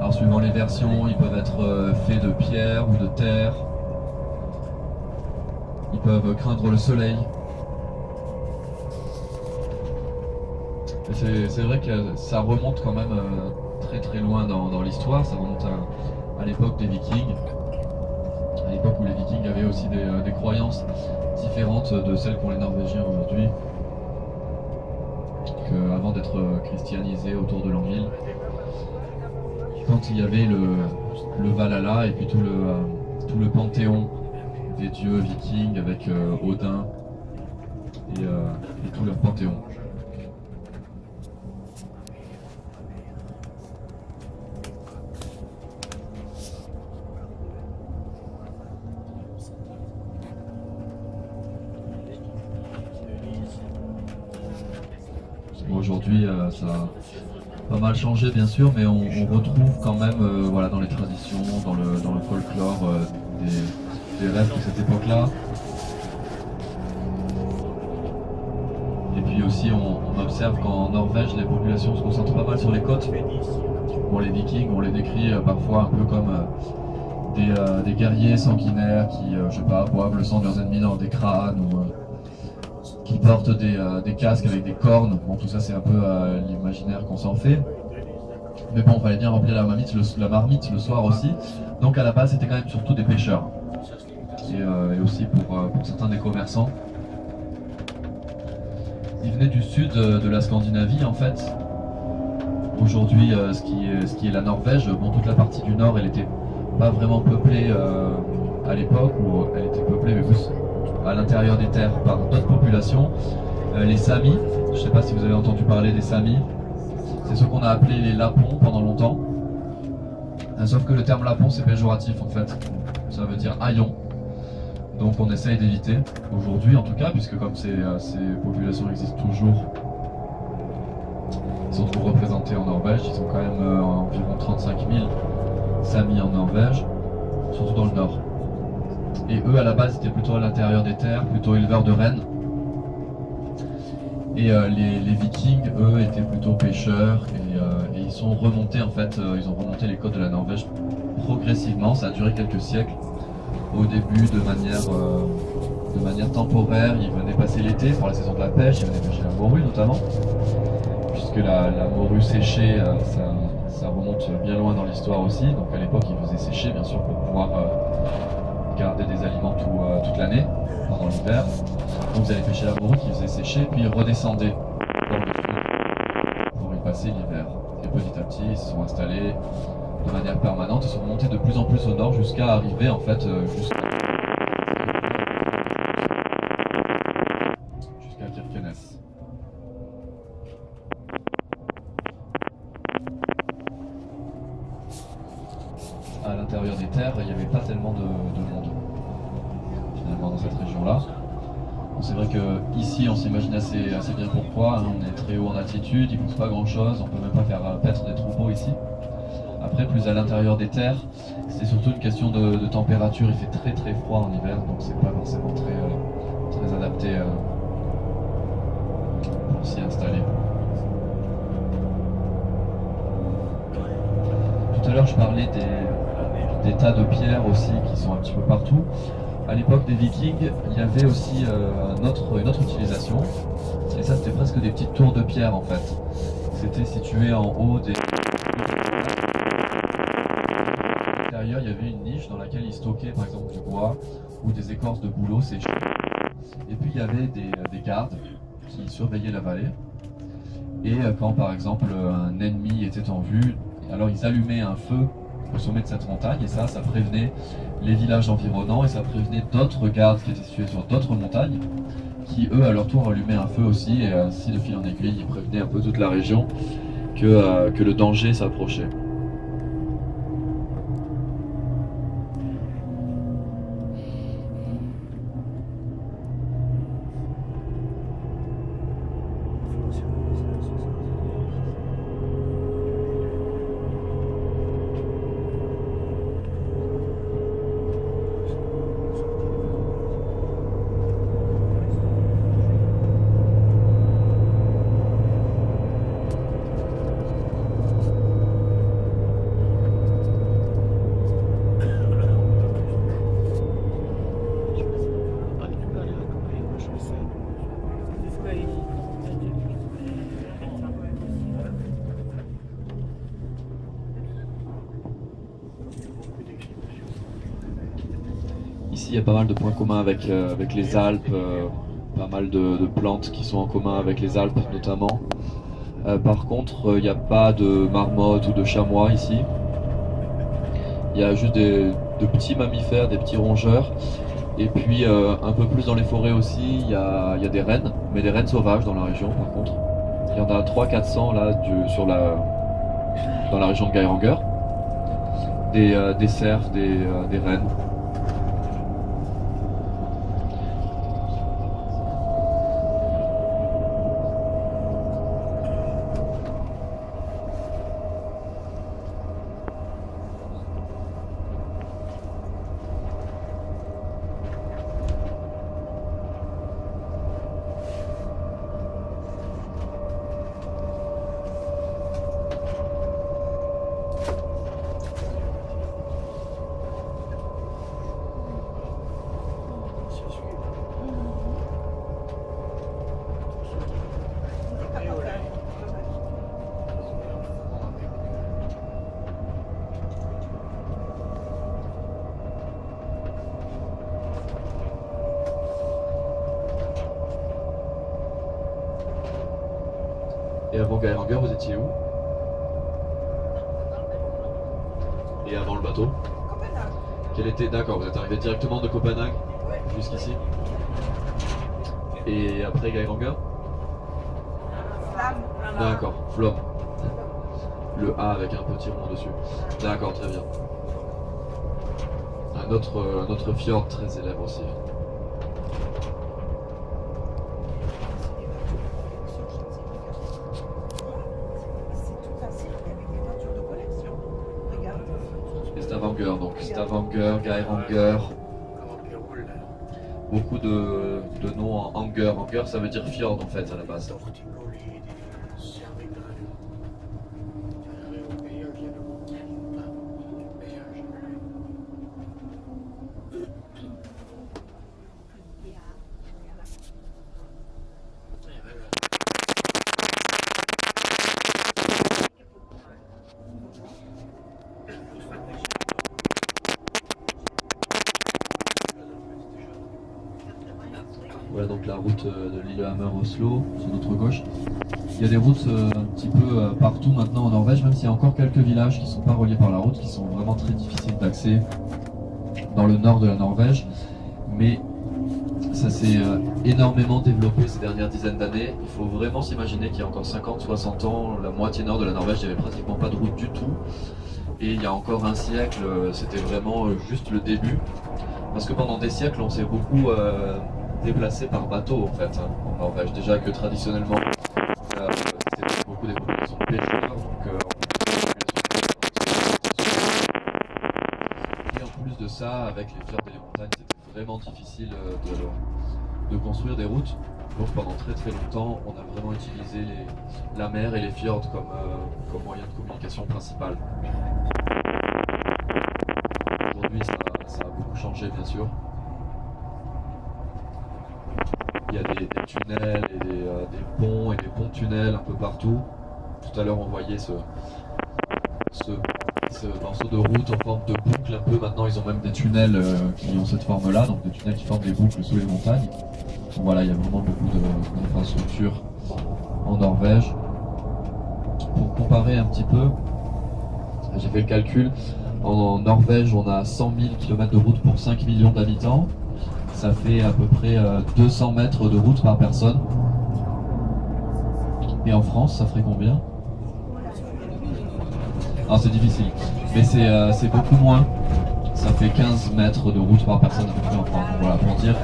Alors suivant les versions, ils peuvent être faits de pierre ou de terre. Ils peuvent craindre le soleil. C'est vrai que ça remonte quand même très très loin dans l'histoire. Ça remonte à l'époque des Vikings. À l'époque où les Vikings avaient aussi des croyances différentes de celles qu'ont les Norvégiens aujourd'hui. Avant d'être christianisés autour de l'an 1000. Quand il y avait le Valhalla et puis tout le panthéon des dieux vikings avec Odin et tout leur panthéon. Aujourd'hui, ça a pas mal changé bien sûr, mais on retrouve quand même voilà, dans les traditions, dans le folklore des rêves de cette époque-là. Et puis aussi, on observe qu'en Norvège, les populations se concentrent pas mal sur les côtes. Bon, les Vikings, on les décrit parfois un peu comme des guerriers sanguinaires qui, je sais pas, boivent le sang de leurs ennemis dans des crânes ou qui portent des casques avec des cornes. Bon, tout ça c'est un peu l'imaginaire qu'on s'en fait. Mais bon, il fallait bien remplir la marmite le soir aussi. Donc à la base, c'était quand même surtout des pêcheurs. Et aussi pour certains des commerçants. Ils venaient du sud de la Scandinavie en fait. Aujourd'hui, ce qui est la Norvège, bon, toute la partie du nord, elle était pas vraiment peuplée à l'époque, où elle était peuplée mais plus à l'intérieur des terres par d'autres populations. Les Samis, je ne sais pas si vous avez entendu parler des Samis, c'est ceux qu'on a appelés les Lapons pendant longtemps. Sauf que le terme Lapon c'est péjoratif en fait, ça veut dire haillon. Donc on essaye d'éviter, aujourd'hui en tout cas, puisque comme ces populations existent toujours, ils sont toujours représentés en Norvège, ils sont quand même environ 35 000 Samis en Norvège, surtout dans le nord. Et eux, à la base, étaient plutôt à l'intérieur des terres, plutôt éleveurs de rennes. Et les Vikings, eux, étaient plutôt pêcheurs. Et ils sont remontés, en fait, ils ont remonté les côtes de la Norvège progressivement. Ça a duré quelques siècles. Au début, de manière temporaire, ils venaient passer l'été pour la saison de la pêche. Ils venaient pêcher la morue, notamment. Puisque la morue séchée, ça remonte bien loin dans l'histoire aussi. Donc à l'époque, ils faisaient sécher, bien sûr, pour pouvoir garder des aliments toute l'année, pendant l'hiver. Donc vous allez pêcher la morue qui faisait sécher, puis ils redescendaient dans le fleuve pour y passer l'hiver. Et petit à petit, ils se sont installés de manière permanente, ils sont remontés de plus en plus au nord jusqu'à arriver en fait jusqu'à Kirkenes. À l'intérieur des terres, il n'y avait pas tellement de monde finalement dans cette région-là. Bon, c'est vrai que ici on s'imagine assez bien pourquoi, hein. On est très haut en altitude, il ne pousse pas grand-chose, on ne peut même pas faire paître des troupeaux ici. Après, plus à l'intérieur des terres, c'est surtout une question de température, il fait très très froid en hiver, donc c'est pas forcément très adapté pour s'y installer. Tout à l'heure je parlais des tas de pierres aussi qui sont un petit peu partout. À l'époque des Vikings, il y avait aussi une autre utilisation, et ça c'était presque des petites tours de pierre en fait. C'était situé en haut des... À l'intérieur, il y avait une niche dans laquelle ils stockaient par exemple du bois ou des écorces de bouleau séchées. Et puis il y avait des gardes qui surveillaient la vallée. Et quand par exemple un ennemi était en vue, alors ils allumaient un feu au sommet de cette montagne, et ça prévenait les villages environnants, et ça prévenait d'autres gardes qui étaient situés sur d'autres montagnes, qui eux à leur tour allumaient un feu aussi, et ainsi de fil en aiguille, ils prévenaient un peu toute la région que le danger s'approchait. ici, il y a pas mal de points communs avec les Alpes, pas mal de plantes qui sont en commun avec les Alpes notamment. Par contre, il n'y a pas de marmotte ou de chamois ici. Il y a juste de petits mammifères, des petits rongeurs. Et puis un peu plus dans les forêts aussi, il y a des rennes, mais des rennes sauvages dans la région par contre. Il y en a 300-400 là dans la région de Geiranger. Des cerfs, des rennes. Et avant Geiranger, vous étiez où? Et avant le bateau? Copenhague. Quel était... D'accord, vous êtes arrivé directement de Copenhague jusqu'ici? Et après Geiranger? Flamme. D'accord, Flom. Le A avec un petit rond dessus. D'accord, très bien. Un autre fjord très célèbre aussi. C'est tout facile avec des voitures de collection. Regarde. Et Stavanger, donc Stavanger, Geiranger. Beaucoup de noms en Anger. Anger, ça veut dire fjord en fait à la base. Voilà donc la route de Lillehammer-Oslo sur notre gauche. Il y a des routes un petit peu partout maintenant en Norvège, même s'il y a encore quelques villages qui ne sont pas reliés par la route, qui sont vraiment très difficiles d'accès dans le nord de la Norvège. Mais ça s'est énormément développé ces dernières dizaines d'années. Il faut vraiment s'imaginer qu'il y a encore 50-60 ans, la moitié nord de la Norvège, il n'y avait pratiquement pas de route du tout. Et il y a encore un siècle, c'était vraiment juste le début. Parce que pendant des siècles, on s'est beaucoup déplacé par bateau en fait, en Norvège. Déjà que traditionnellement, c'était beaucoup des populations de pêcheurs, donc et en plus de ça, avec les fjords et les montagnes, c'était vraiment difficile de construire des routes. Donc pendant très très longtemps, on a vraiment utilisé la mer et les fjords comme moyen de communication principal. Aujourd'hui, ça a beaucoup changé bien sûr. Il y a des tunnels et des ponts et des ponts-tunnels un peu partout. Tout à l'heure, on voyait ce morceau de route en forme de boucle un peu. Maintenant, ils ont même des tunnels qui ont cette forme-là, donc des tunnels qui forment des boucles sous les montagnes. Donc voilà, il y a vraiment beaucoup d'infrastructures en Norvège. Pour comparer un petit peu, j'ai fait le calcul. En Norvège, on a 100 000 km de route pour 5 millions d'habitants. Ça fait à peu près 200 mètres de route par personne. Et en France, ça ferait combien? Alors c'est difficile, mais c'est beaucoup moins. Ça fait 15 mètres de route par personne à peu près en France. Donc voilà, pour dire,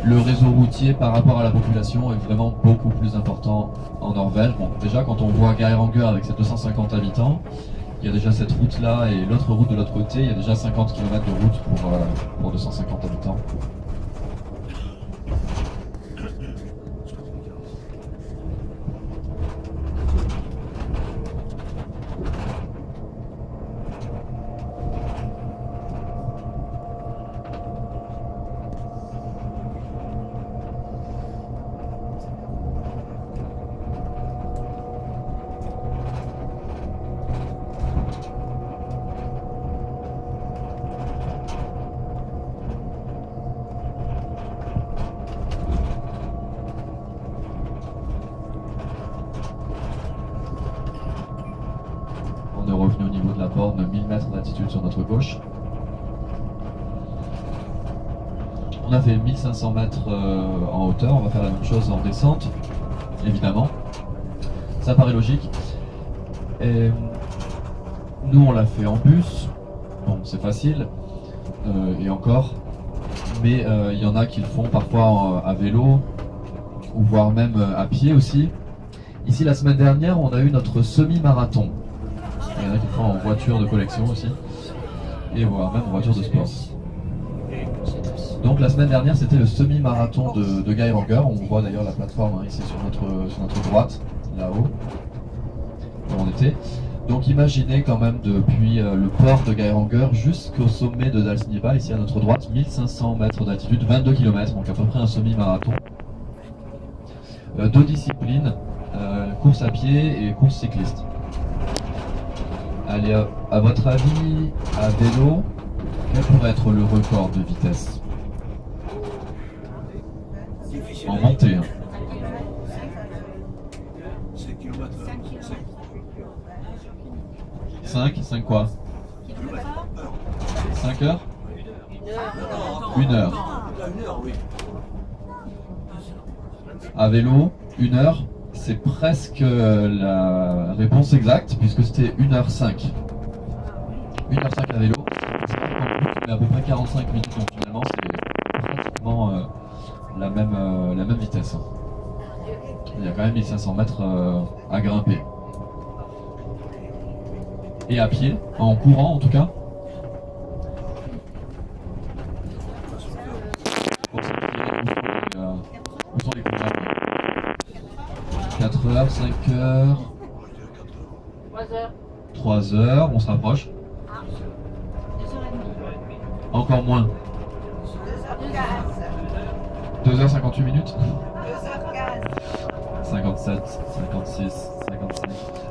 le réseau routier par rapport à la population est vraiment beaucoup plus important en Norvège. Bon, déjà quand on voit Geiranger avec ses 250 habitants, il y a déjà cette route là et l'autre route de l'autre côté, il y a déjà 50 km de route pour 250 habitants. mètres d'altitude sur notre gauche. On a fait 1500 mètres en hauteur, on va faire la même chose en descente, évidemment. Ça paraît logique. Et nous on l'a fait en bus, bon c'est facile, et encore, mais il y en a qui le font parfois à vélo, ou voire même à pied aussi. Ici la semaine dernière on a eu notre semi-marathon. Il y en a qui le font en voiture de collection aussi, et voire même en voiture de sport. Donc la semaine dernière c'était le semi-marathon de Geiranger. On voit d'ailleurs la plateforme ici sur notre droite, là-haut, où on était. Donc imaginez quand même depuis le port de Geiranger jusqu'au sommet de Dalsnieba, ici à notre droite, 1500 mètres d'altitude, 22 km, donc à peu près un semi-marathon. Deux disciplines, course à pied et course cycliste. Allez, à votre avis, à vélo, quel pourrait être le record de vitesse? En montée. 5 quoi? 5 heures? 1 heure. À vélo, 1 heure, c'est presque la réponse exacte puisque c'était 1h05. 1h05 à vélo, mais à peu près 45 minutes, donc finalement c'est pratiquement la même vitesse. Il y a quand même 1500 mètres à grimper. Et à pied, en courant en tout cas. Où sont les coureurs? 4 heures, 5 heures, 3 heures, on se rapproche. 2h30. Encore moins. 2h58 minutes. 57, 56, 55.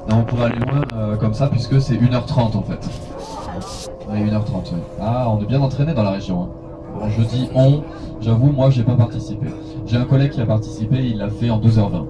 Non, on pourrait aller loin comme ça puisque c'est 1h30 en fait. Oui, 1h30, oui. Ah, on est bien entraîné dans la région. Hein. Bon, je dis on, j'avoue, moi j'ai pas participé. J'ai un collègue qui a participé, il l'a fait en 2h20.